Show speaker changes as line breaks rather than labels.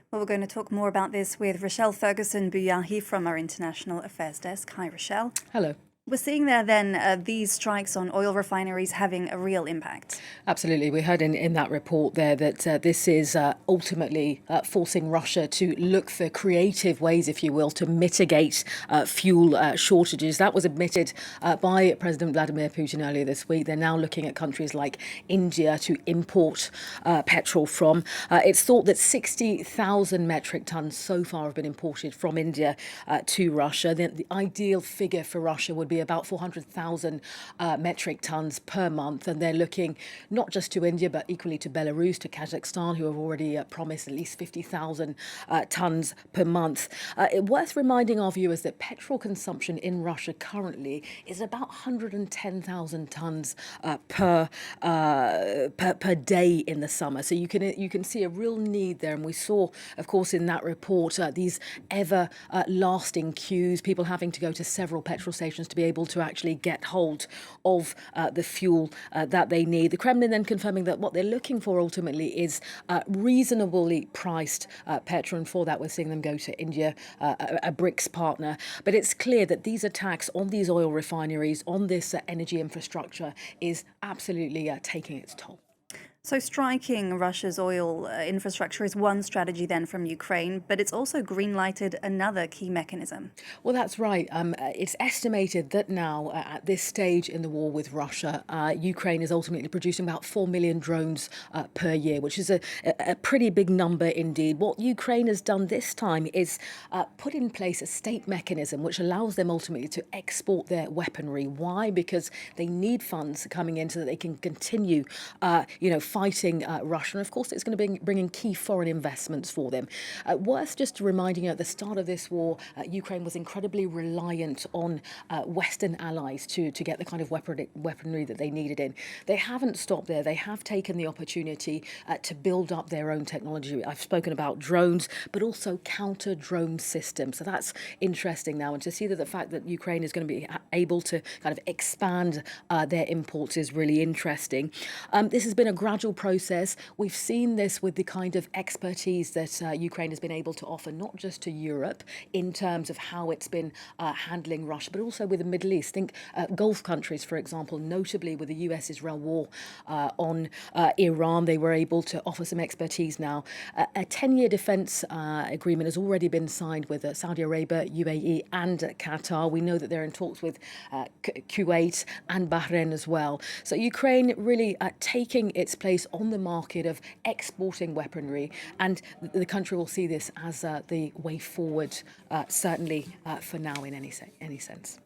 Well, we're going to talk more about this with Rochelle Ferguson-Bouyahi from our International Affairs Desk. Hi, Rochelle.
Hello.
We're seeing there then these strikes on oil refineries having a real impact.
Absolutely. We heard in that report there that this is ultimately forcing Russia to look for creative ways, if you will, to mitigate fuel shortages. That was admitted by President Vladimir Putin earlier this week. They're now looking at countries like India to import petrol from. It's thought that 60,000 metric tons so far have been imported from India to Russia. The ideal figure for Russia would be about 400,000 metric tons per month. And they're looking not just to India, but equally to Belarus, to Kazakhstan, who have already promised at least 50,000 tons per month. Worth reminding our viewers that petrol consumption in Russia currently is about 110,000 tons per day in the summer. So you can see a real need there. And we saw, of course, in that report, these ever lasting queues, people having to go to several petrol stations to be able to actually get hold of the fuel that they need. The Kremlin then confirming that what they're looking for ultimately is reasonably priced petrol. And for that, we're seeing them go to India, a BRICS partner. But it's clear that these attacks on these oil refineries, on this energy infrastructure, is absolutely taking its toll.
So striking Russia's oil infrastructure is one strategy then from Ukraine, but it's also green-lighted another key mechanism.
Well, that's right. It's estimated that now, at this stage in the war with Russia, Ukraine is ultimately producing about 4 million drones per year, which is a pretty big number indeed. What Ukraine has done this time is put in place a state mechanism which allows them ultimately to export their weaponry. Why? Because they need funds coming in so that they can continue, fighting Russia. And of course, it's going to bring in key foreign investments for them. Worth just reminding you, at the start of this war, Ukraine was incredibly reliant on Western allies to get the kind of weaponry that they needed in. They haven't stopped there. They have taken the opportunity to build up their own technology. I've spoken about drones, but also counter-drone systems. So that's interesting now. And to see that the fact that Ukraine is going to be able to kind of expand their imports is really interesting. This has been a gradual process. We've seen this with the kind of expertise that Ukraine has been able to offer, not just to Europe in terms of how it's been handling Russia, but also with the Middle East. Think Gulf countries, for example, notably with the US-Israel war on Iran, they were able to offer some expertise now. A 10-year defense agreement has already been signed with Saudi Arabia, UAE and Qatar. We know that they're in talks with Kuwait and Bahrain as well. So Ukraine really taking its place on the market of exporting weaponry, and the country will see this as the way forward, certainly for now in any sense.